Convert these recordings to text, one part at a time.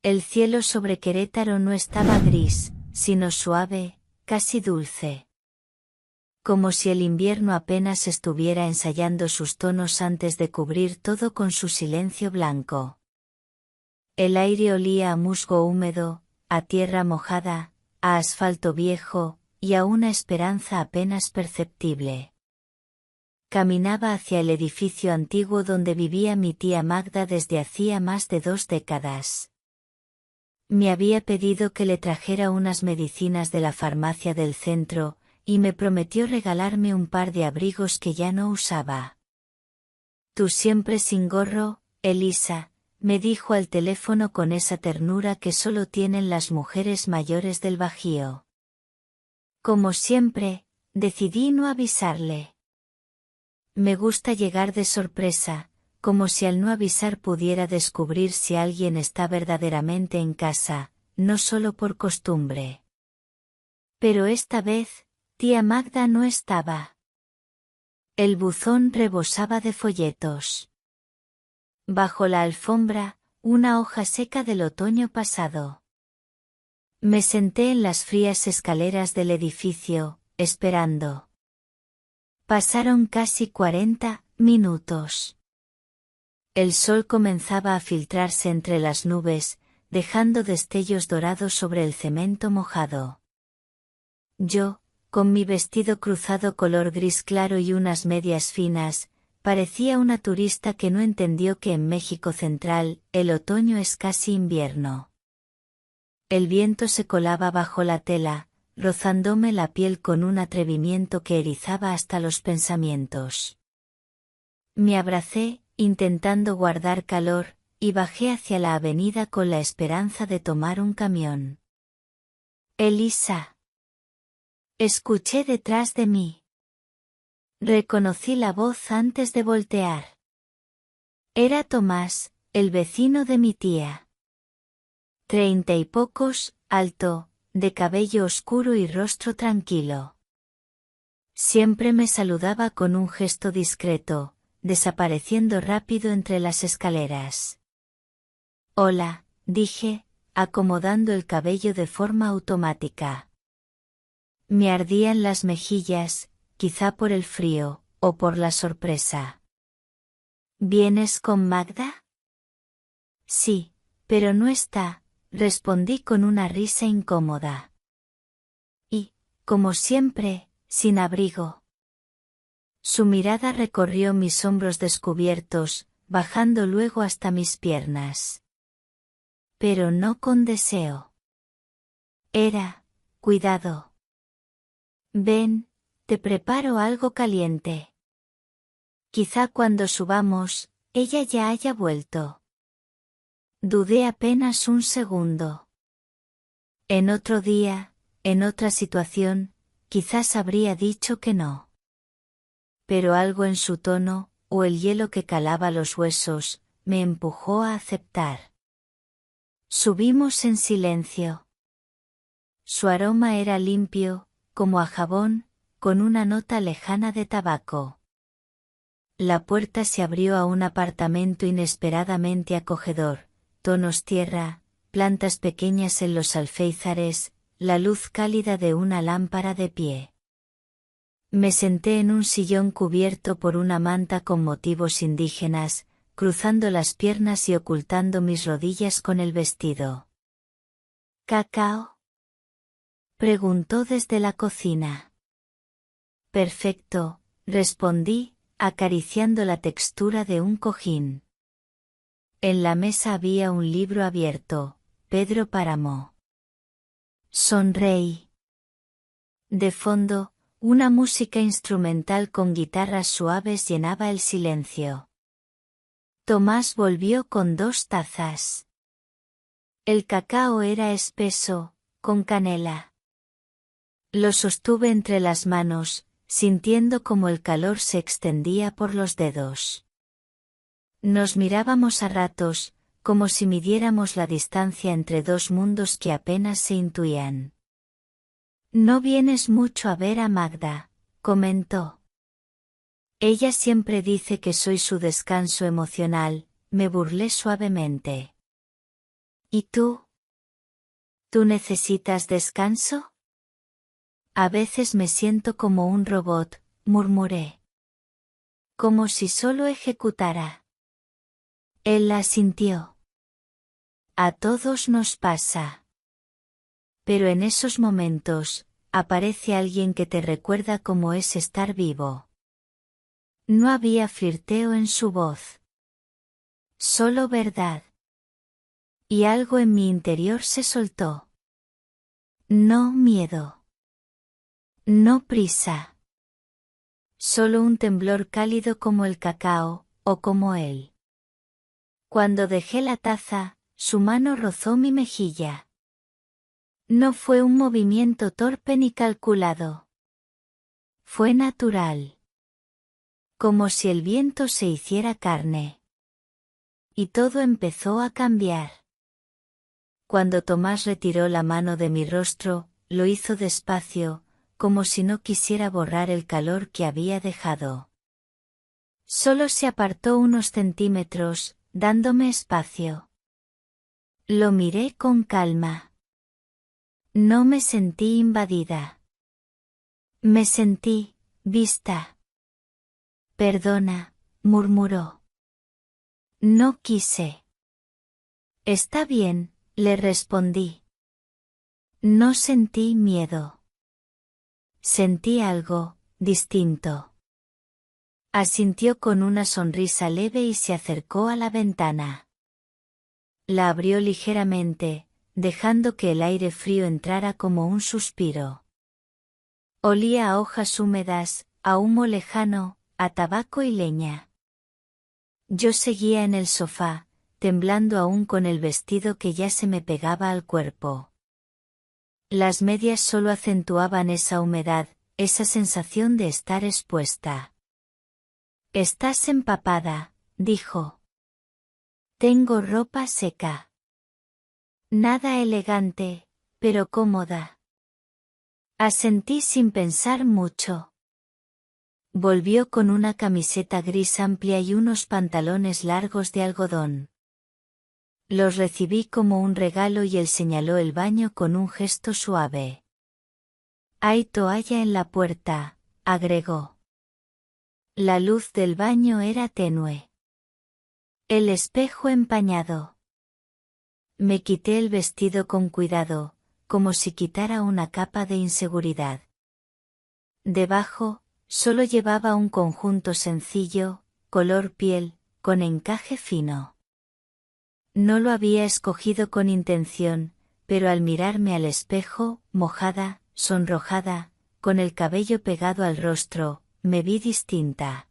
El cielo sobre Querétaro no estaba gris, sino suave, casi dulce. Como si el invierno apenas estuviera ensayando sus tonos antes de cubrir todo con su silencio blanco. El aire olía a musgo húmedo, a tierra mojada, a asfalto viejo, y a una esperanza apenas perceptible. Caminaba hacia el edificio antiguo donde vivía mi tía Magda desde hacía más de 2 décadas. Me había pedido que le trajera unas medicinas de la farmacia del centro, y me prometió regalarme un par de abrigos que ya no usaba. Tú siempre sin gorro, Elisa, me dijo al teléfono con esa ternura que solo tienen las mujeres mayores del Bajío. Como siempre, decidí no avisarle. Me gusta llegar de sorpresa, como si al no avisar pudiera descubrir si alguien está verdaderamente en casa, no solo por costumbre. Pero esta vez, tía Magda no estaba. El buzón rebosaba de folletos. Bajo la alfombra, una hoja seca del otoño pasado. Me senté en las frías escaleras del edificio, esperando. Pasaron casi 40 minutos. El sol comenzaba a filtrarse entre las nubes, dejando destellos dorados sobre el cemento mojado. Yo, con mi vestido cruzado color gris claro y unas medias finas, parecía una turista que no entendió que en México Central, el otoño es casi invierno. El viento se colaba bajo la tela, rozándome la piel con un atrevimiento que erizaba hasta los pensamientos. Me abracé, intentando guardar calor, y bajé hacia la avenida con la esperanza de tomar un camión. Elisa. Escuché detrás de mí. Reconocí la voz antes de voltear. Era Tomás, el vecino de mi tía. 30 y pocos, alto, de cabello oscuro y rostro tranquilo. Siempre me saludaba con un gesto discreto, desapareciendo rápido entre las escaleras. Hola, dije, acomodando el cabello de forma automática. Me ardían las mejillas, quizá por el frío, o por la sorpresa. ¿Vienes con Magda? Sí, pero no está, respondí con una risa incómoda. Y, como siempre, sin abrigo. Su mirada recorrió mis hombros descubiertos, bajando luego hasta mis piernas. Pero no con deseo. Era, cuidado. Ven, te preparo algo caliente. Quizá cuando subamos, ella ya haya vuelto. Dudé apenas un segundo. En otro día, en otra situación, quizás habría dicho que no. Pero algo en su tono, o el hielo que calaba los huesos, me empujó a aceptar. Subimos en silencio. Su aroma era limpio, como a jabón, con una nota lejana de tabaco. La puerta se abrió a un apartamento inesperadamente acogedor, tonos tierra, plantas pequeñas en los alféizares, la luz cálida de una lámpara de pie. Me senté en un sillón cubierto por una manta con motivos indígenas, cruzando las piernas y ocultando mis rodillas con el vestido. ¿Cacao? Preguntó desde la cocina. Perfecto, respondí, acariciando la textura de un cojín. En la mesa había un libro abierto, Pedro Páramo. Sonreí. De fondo, una música instrumental con guitarras suaves llenaba el silencio. Tomás volvió con 2 tazas. El cacao era espeso, con canela. Lo sostuve entre las manos, sintiendo como el calor se extendía por los dedos. Nos mirábamos a ratos, como si midiéramos la distancia entre 2 mundos que apenas se intuían. No vienes mucho a ver a Magda, comentó. Ella siempre dice que soy su descanso emocional, me burlé suavemente. ¿Y tú? ¿Tú necesitas descanso? A veces me siento como un robot, murmuré. Como si solo ejecutara. Él asintió. A todos nos pasa. Pero en esos momentos, aparece alguien que te recuerda cómo es estar vivo. No había flirteo en su voz. Solo verdad. Y algo en mi interior se soltó. No miedo. No prisa. Solo un temblor cálido como el cacao, o como él. Cuando dejé la taza, su mano rozó mi mejilla. No fue un movimiento torpe ni calculado. Fue natural. Como si el viento se hiciera carne. Y todo empezó a cambiar. Cuando Tomás retiró la mano de mi rostro, lo hizo despacio, como si no quisiera borrar el calor que había dejado. Solo se apartó unos centímetros, dándome espacio. Lo miré con calma. No me sentí invadida. Me sentí vista. Perdona, murmuró. No quise. Está bien, le respondí. No sentí miedo. Sentí algo distinto. Asintió con una sonrisa leve y se acercó a la ventana. La abrió ligeramente, dejando que el aire frío entrara como un suspiro. Olía a hojas húmedas, a humo lejano, a tabaco y leña. Yo seguía en el sofá, temblando aún con el vestido que ya se me pegaba al cuerpo. Las medias solo acentuaban esa humedad, esa sensación de estar expuesta. Estás empapada, dijo. Tengo ropa seca. Nada elegante, pero cómoda. Asentí sin pensar mucho. Volvió con una camiseta gris amplia y unos pantalones largos de algodón. Los recibí como un regalo y él señaló el baño con un gesto suave. Hay toalla en la puerta, agregó. La luz del baño era tenue. El espejo empañado. Me quité el vestido con cuidado, como si quitara una capa de inseguridad. Debajo, solo llevaba un conjunto sencillo, color piel, con encaje fino. No lo había escogido con intención, pero al mirarme al espejo, mojada, sonrojada, con el cabello pegado al rostro, me vi distinta.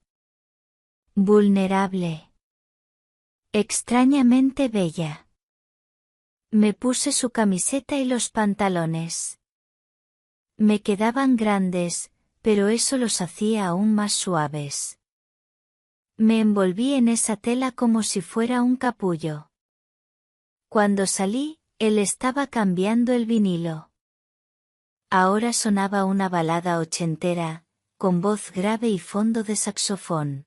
Vulnerable. Extrañamente bella. Me puse su camiseta y los pantalones. Me quedaban grandes, pero eso los hacía aún más suaves. Me envolví en esa tela como si fuera un capullo. Cuando salí, él estaba cambiando el vinilo. Ahora sonaba una balada ochentera, con voz grave y fondo de saxofón.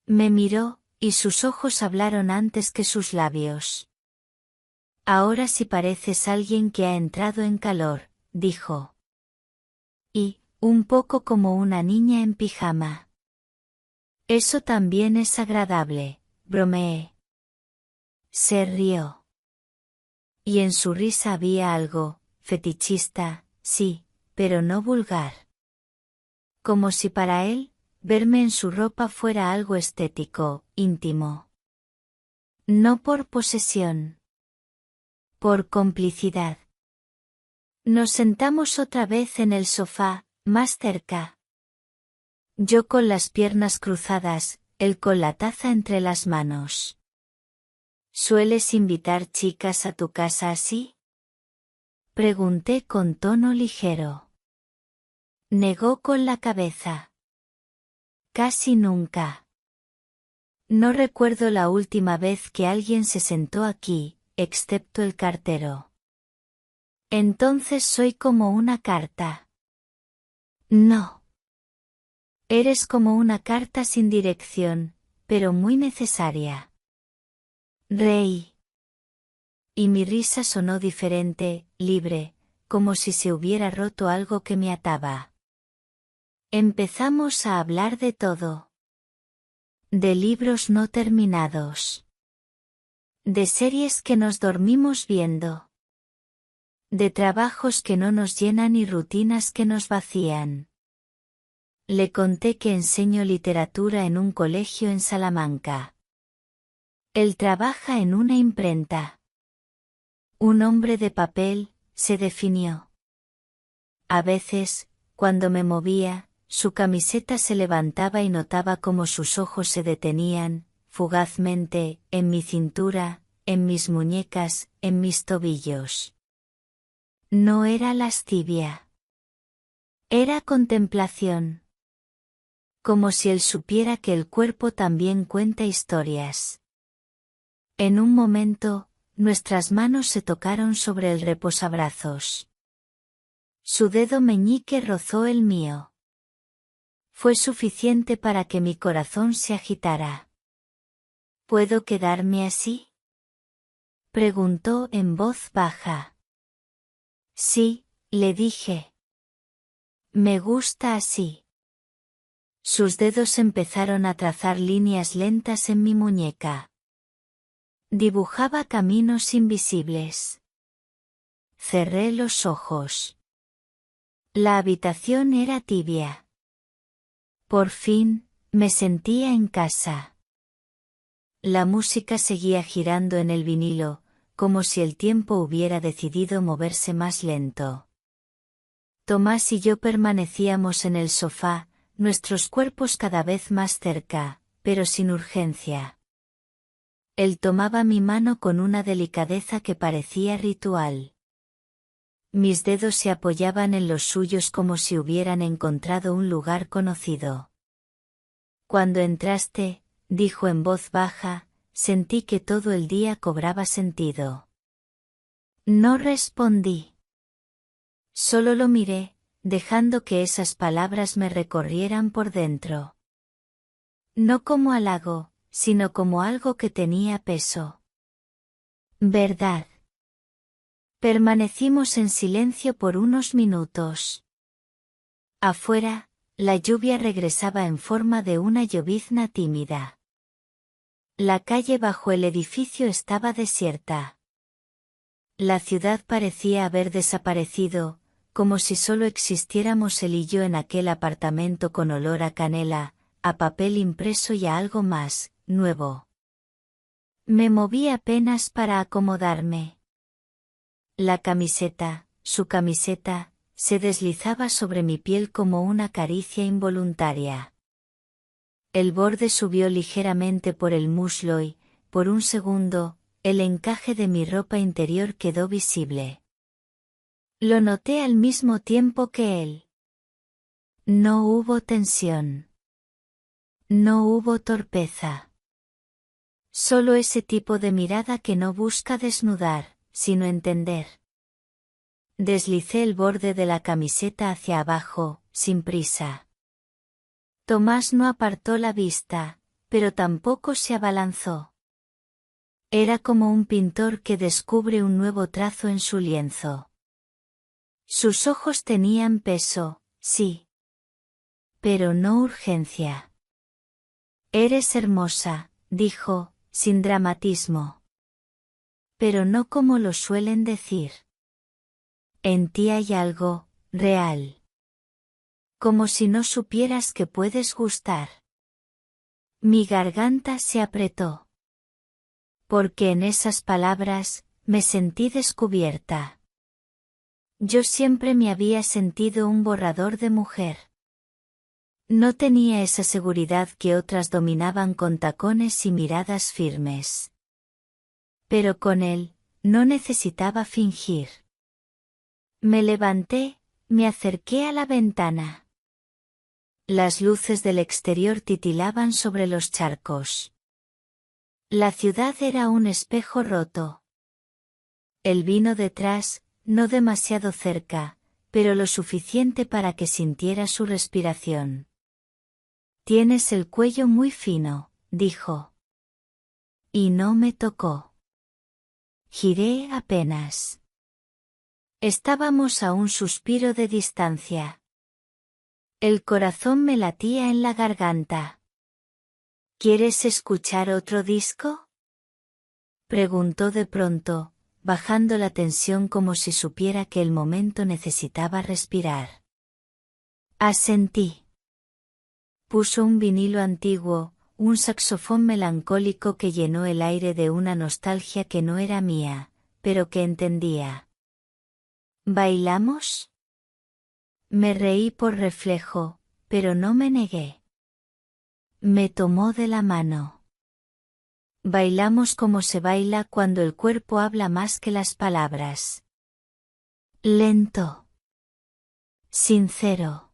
Me miró, y sus ojos hablaron antes que sus labios. Ahora sí pareces alguien que ha entrado en calor, dijo. Y, un poco como una niña en pijama. Eso también es agradable, bromeé. Se rió. Y en su risa había algo, fetichista, sí, pero no vulgar. Como si para él, verme en su ropa fuera algo estético, íntimo. No por posesión. Por complicidad. Nos sentamos otra vez en el sofá, más cerca. Yo con las piernas cruzadas, él con la taza entre las manos. ¿Sueles invitar chicas a tu casa así? Pregunté con tono ligero. Negó con la cabeza. Casi nunca. No recuerdo la última vez que alguien se sentó aquí, excepto el cartero. Entonces soy como una carta. No. Eres como una carta sin dirección, pero muy necesaria. Reí. Y mi risa sonó diferente, libre, como si se hubiera roto algo que me ataba. Empezamos a hablar de todo. De libros no terminados. De series que nos dormimos viendo. De trabajos que no nos llenan y rutinas que nos vacían. Le conté que enseño literatura en un colegio en Salamanca. Él trabaja en una imprenta. Un hombre de papel, se definió. A veces, cuando me movía, su camiseta se levantaba y notaba cómo sus ojos se detenían, fugazmente, en mi cintura, en mis muñecas, en mis tobillos. No era lascivia. Era contemplación. Como si él supiera que el cuerpo también cuenta historias. En un momento, nuestras manos se tocaron sobre el reposabrazos. Su dedo meñique rozó el mío. Fue suficiente para que mi corazón se agitara. ¿Puedo quedarme así?, preguntó en voz baja. Sí, le dije. Me gusta así. Sus dedos empezaron a trazar líneas lentas en mi muñeca. Dibujaba caminos invisibles. Cerré los ojos. La habitación era tibia. Por fin, me sentía en casa. La música seguía girando en el vinilo, como si el tiempo hubiera decidido moverse más lento. Tomás y yo permanecíamos en el sofá, nuestros cuerpos cada vez más cerca, pero sin urgencia. Él tomaba mi mano con una delicadeza que parecía ritual. Mis dedos se apoyaban en los suyos como si hubieran encontrado un lugar conocido. Cuando entraste, dijo en voz baja, sentí que todo el día cobraba sentido. No respondí. Solo lo miré, dejando que esas palabras me recorrieran por dentro. No como halago, sino como algo que tenía peso. ¿Verdad? Permanecimos en silencio por unos minutos. Afuera, la lluvia regresaba en forma de una llovizna tímida. La calle bajo el edificio estaba desierta. La ciudad parecía haber desaparecido, como si solo existiéramos él y yo en aquel apartamento con olor a canela, a papel impreso y a algo más, nuevo. Me moví apenas para acomodarme. La camiseta, su camiseta, se deslizaba sobre mi piel como una caricia involuntaria. El borde subió ligeramente por el muslo y, por un segundo, el encaje de mi ropa interior quedó visible. Lo noté al mismo tiempo que él. No hubo tensión. No hubo torpeza. Solo ese tipo de mirada que no busca desnudar, sino entender. Deslicé el borde de la camiseta hacia abajo, sin prisa. Tomás no apartó la vista, pero tampoco se abalanzó. Era como un pintor que descubre un nuevo trazo en su lienzo. Sus ojos tenían peso, sí. Pero no urgencia. Eres hermosa, dijo, sin dramatismo. Pero no como lo suelen decir. En ti hay algo, real. Como si no supieras que puedes gustar. Mi garganta se apretó. Porque en esas palabras, me sentí descubierta. Yo siempre me había sentido un borrador de mujer. No tenía esa seguridad que otras dominaban con tacones y miradas firmes. Pero con él, no necesitaba fingir. Me levanté, me acerqué a la ventana. Las luces del exterior titilaban sobre los charcos. La ciudad era un espejo roto. Él vino detrás, no demasiado cerca, pero lo suficiente para que sintiera su respiración. Tienes el cuello muy fino, dijo. Y no me tocó. Giré apenas. Estábamos a un suspiro de distancia. El corazón me latía en la garganta. ¿Quieres escuchar otro disco? Preguntó de pronto, bajando la tensión como si supiera que el momento necesitaba respirar. Asentí. Puso un vinilo antiguo, un saxofón melancólico que llenó el aire de una nostalgia que no era mía, pero que entendía. ¿Bailamos? Me reí por reflejo, pero no me negué. Me tomó de la mano. Bailamos como se baila cuando el cuerpo habla más que las palabras. Lento. Sincero.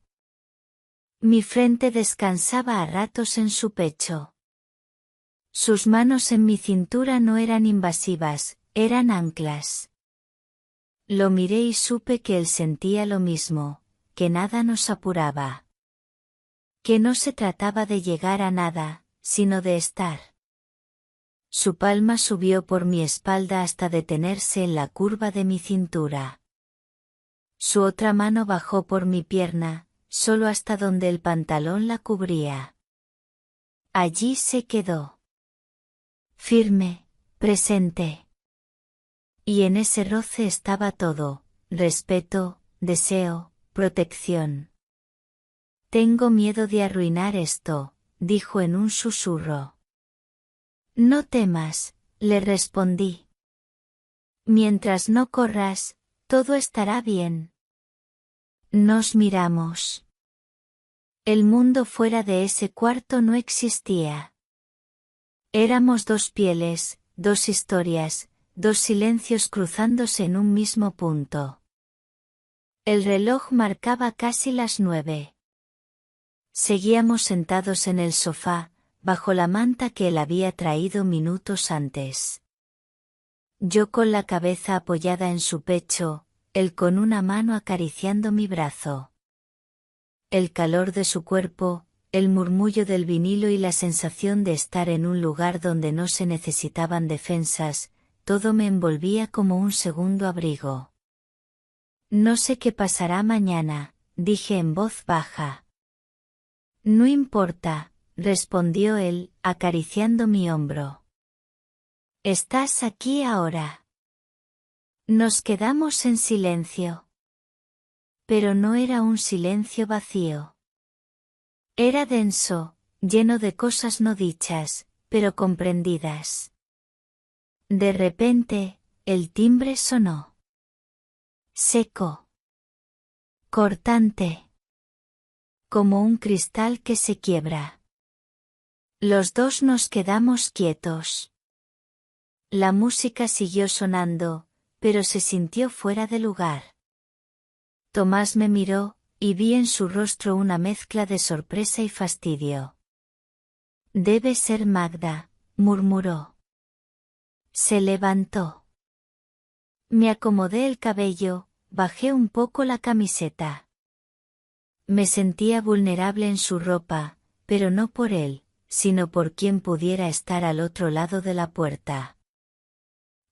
Mi frente descansaba a ratos en su pecho. Sus manos en mi cintura no eran invasivas, eran anclas. Lo miré y supe que él sentía lo mismo, que nada nos apuraba. Que no se trataba de llegar a nada, sino de estar. Su palma subió por mi espalda hasta detenerse en la curva de mi cintura. Su otra mano bajó por mi pierna, solo hasta donde el pantalón la cubría. Allí se quedó. Firme, presente. Y en ese roce estaba todo: respeto, deseo, protección. Tengo miedo de arruinar esto, dijo en un susurro. No temas, le respondí. Mientras no corras, todo estará bien. Nos miramos. El mundo fuera de ese cuarto no existía. Éramos dos pieles, dos historias, dos silencios cruzándose en un mismo punto. El reloj marcaba casi las 9. Seguíamos sentados en el sofá, bajo la manta que él había traído minutos antes. Yo con la cabeza apoyada en su pecho, él con una mano acariciando mi brazo. El calor de su cuerpo, el murmullo del vinilo y la sensación de estar en un lugar donde no se necesitaban defensas, todo me envolvía como un segundo abrigo. No sé qué pasará mañana, dije en voz baja. No importa, respondió él, acariciando mi hombro. Estás aquí ahora. Nos quedamos en silencio. Pero no era un silencio vacío. Era denso, lleno de cosas no dichas, pero comprendidas. De repente, el timbre sonó. Seco. Cortante. Como un cristal que se quiebra. Los dos nos quedamos quietos. La música siguió sonando, pero se sintió fuera de lugar. Tomás me miró, y vi en su rostro una mezcla de sorpresa y fastidio. Debe ser Magda, murmuró. Se levantó. Me acomodé el cabello, bajé un poco la camiseta. Me sentía vulnerable en su ropa, pero no por él, sino por quien pudiera estar al otro lado de la puerta.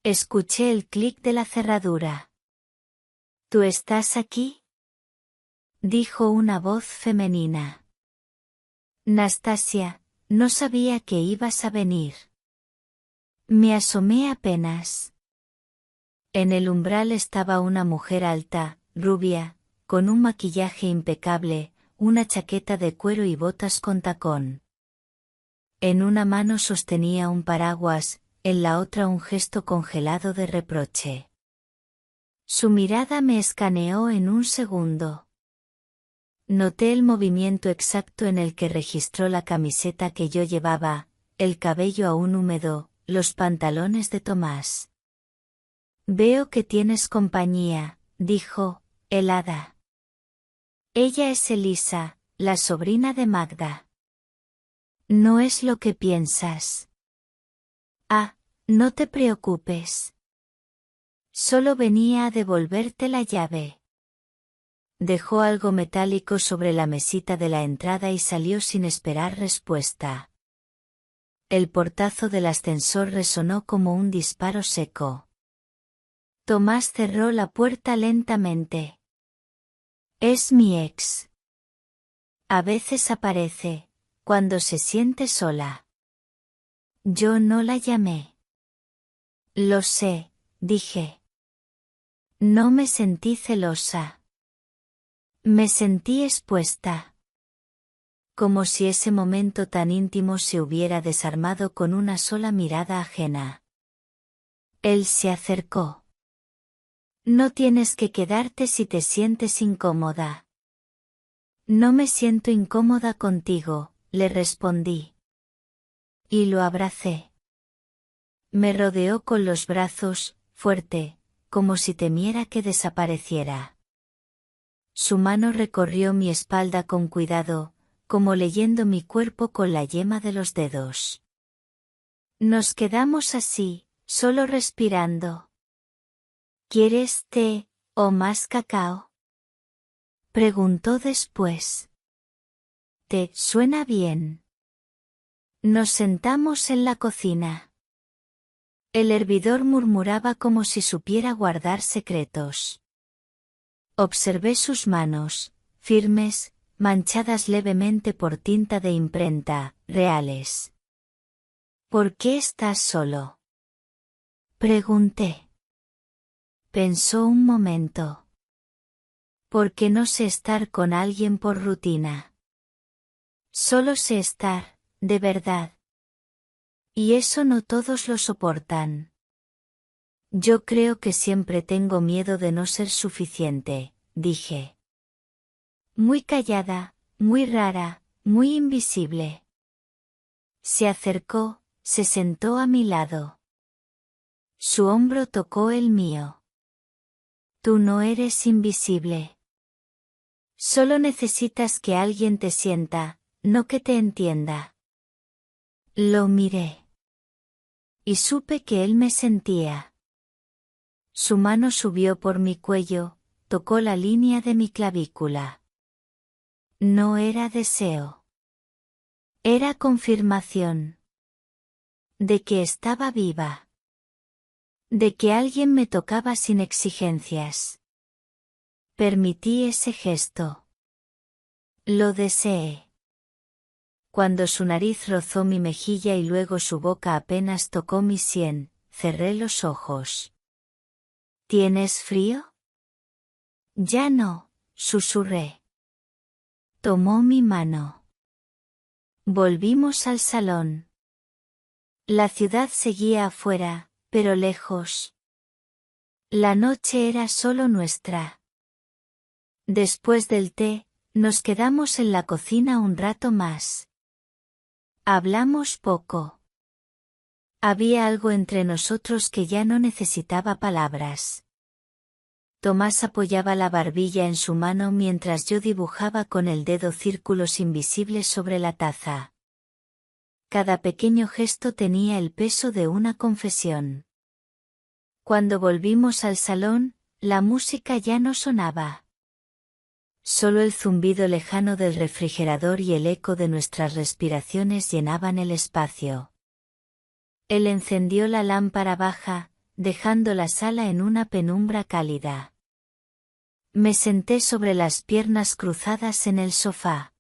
Escuché el clic de la cerradura. ¿Tú estás aquí?, dijo una voz femenina. Nastasia, no sabía que ibas a venir. Me asomé apenas. En el umbral estaba una mujer alta, rubia, con un maquillaje impecable, una chaqueta de cuero y botas con tacón. En una mano sostenía un paraguas, en la otra un gesto congelado de reproche. Su mirada me escaneó en un segundo. Noté el movimiento exacto en el que registró la camiseta que yo llevaba, el cabello aún húmedo, los pantalones de Tomás. Veo que tienes compañía, dijo, helada. Ella es Elisa, la sobrina de Magda. No es lo que piensas. Ah, no te preocupes. Solo venía a devolverte la llave. Dejó algo metálico sobre la mesita de la entrada y salió sin esperar respuesta. El portazo del ascensor resonó como un disparo seco. Tomás cerró la puerta lentamente. Es mi ex. A veces aparece, cuando se siente sola. Yo no la llamé. Lo sé, dije. No me sentí celosa. Me sentí expuesta. Como si ese momento tan íntimo se hubiera desarmado con una sola mirada ajena. Él se acercó. No tienes que quedarte si te sientes incómoda. No me siento incómoda contigo, le respondí. Y lo abracé. Me rodeó con los brazos, fuerte, como si temiera que desapareciera. Su mano recorrió mi espalda con cuidado, como leyendo mi cuerpo con la yema de los dedos. Nos quedamos así, solo respirando. ¿Quieres té, o más cacao? Preguntó después. ¿Te suena bien? Nos sentamos en la cocina. El hervidor murmuraba como si supiera guardar secretos. Observé sus manos, firmes, manchadas levemente por tinta de imprenta, reales. ¿Por qué estás solo? Pregunté. Pensó un momento. Porque no sé estar con alguien por rutina. Solo sé estar, de verdad. Y eso no todos lo soportan. Yo creo que siempre tengo miedo de no ser suficiente, dije. Muy callada, muy rara, muy invisible. Se acercó, se sentó a mi lado. Su hombro tocó el mío. Tú no eres invisible. Solo necesitas que alguien te sienta, no que te entienda. Lo miré. Y supe que él me sentía. Su mano subió por mi cuello, tocó la línea de mi clavícula. No era deseo. Era confirmación. De que estaba viva. De que alguien me tocaba sin exigencias. Permití ese gesto. Lo deseé. Cuando su nariz rozó mi mejilla y luego su boca apenas tocó mi sien, cerré los ojos. ¿Tienes frío? Ya no, susurré. Tomó mi mano. Volvimos al salón. La ciudad seguía afuera, pero lejos. La noche era solo nuestra. Después del té, nos quedamos en la cocina un rato más. Hablamos poco. Había algo entre nosotros que ya no necesitaba palabras. Tomás apoyaba la barbilla en su mano mientras yo dibujaba con el dedo círculos invisibles sobre la taza. Cada pequeño gesto tenía el peso de una confesión. Cuando volvimos al salón, la música ya no sonaba. Solo el zumbido lejano del refrigerador y el eco de nuestras respiraciones llenaban el espacio. Él encendió la lámpara baja, dejando la sala en una penumbra cálida. Me senté sobre las piernas cruzadas en el sofá.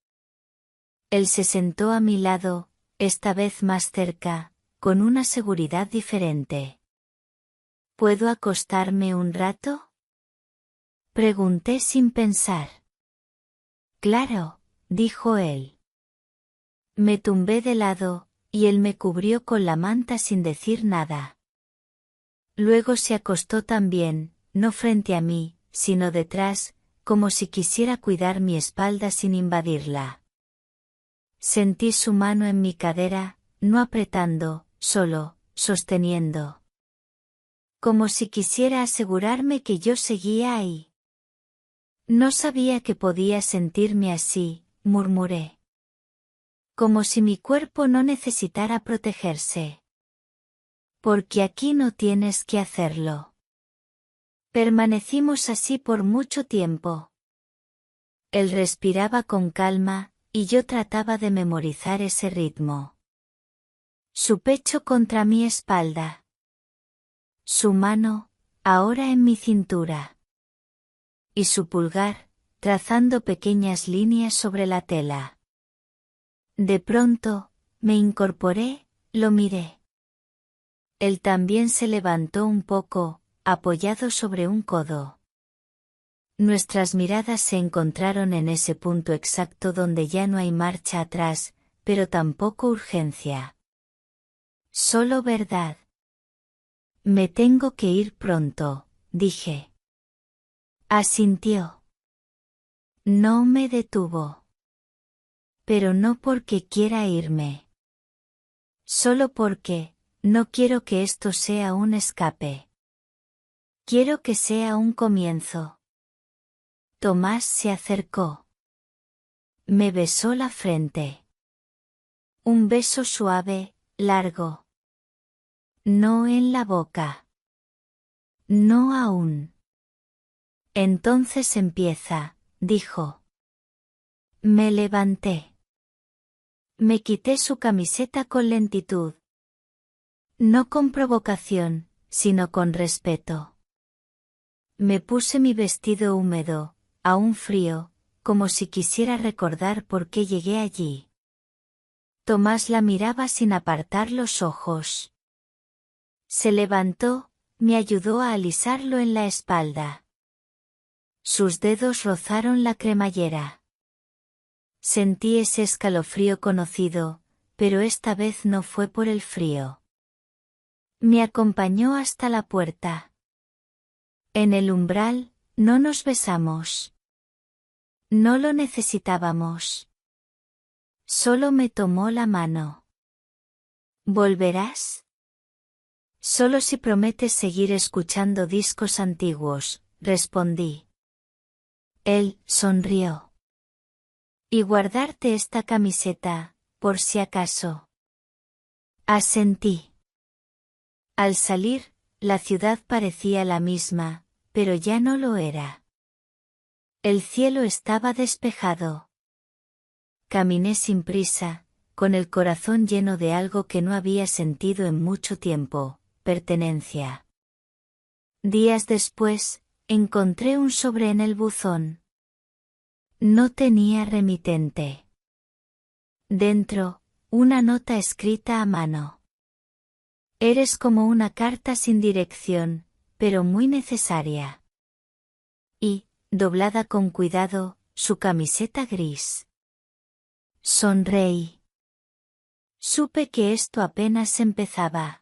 Él se sentó a mi lado, esta vez más cerca, con una seguridad diferente. ¿Puedo acostarme un rato? Pregunté sin pensar. Claro, dijo él. Me tumbé de lado, y él me cubrió con la manta sin decir nada. Luego se acostó también, no frente a mí, sino detrás, como si quisiera cuidar mi espalda sin invadirla. Sentí su mano en mi cadera, no apretando, solo, sosteniendo. Como si quisiera asegurarme que yo seguía ahí. No sabía que podía sentirme así, murmuré. Como si mi cuerpo no necesitara protegerse. Porque aquí no tienes que hacerlo. Permanecimos así por mucho tiempo. Él respiraba con calma, y yo trataba de memorizar ese ritmo. Su pecho contra mi espalda. Su mano, ahora en mi cintura. Y su pulgar, trazando pequeñas líneas sobre la tela. De pronto, me incorporé, lo miré. Él también se levantó un poco, apoyado sobre un codo. Nuestras miradas se encontraron en ese punto exacto donde ya no hay marcha atrás, pero tampoco urgencia. Solo verdad. Me tengo que ir pronto, dije. Asintió. No me detuvo. Pero no porque quiera irme. Solo porque, no quiero que esto sea un escape. Quiero que sea un comienzo. Tomás se acercó. Me besó la frente. Un beso suave, largo. No en la boca. No aún. Entonces empieza, dijo. Me levanté. Me quité su camiseta con lentitud. No con provocación, sino con respeto. Me puse mi vestido húmedo, aún frío, como si quisiera recordar por qué llegué allí. Tomás la miraba sin apartar los ojos. Se levantó, me ayudó a alisarlo en la espalda. Sus dedos rozaron la cremallera. Sentí ese escalofrío conocido, pero esta vez no fue por el frío. Me acompañó hasta la puerta. En el umbral, no nos besamos. No lo necesitábamos. Solo me tomó la mano. ¿Volverás? Solo si prometes seguir escuchando discos antiguos, respondí. Él sonrió. Y guardarte esta camiseta, por si acaso. Asentí. Al salir, la ciudad parecía la misma, pero ya no lo era. El cielo estaba despejado. Caminé sin prisa, con el corazón lleno de algo que no había sentido en mucho tiempo, pertenencia. Días después, encontré un sobre en el buzón. No tenía remitente. Dentro, una nota escrita a mano. Eres como una carta sin dirección, pero muy necesaria. Y, doblada con cuidado, su camiseta gris. Sonreí. Supe que esto apenas empezaba.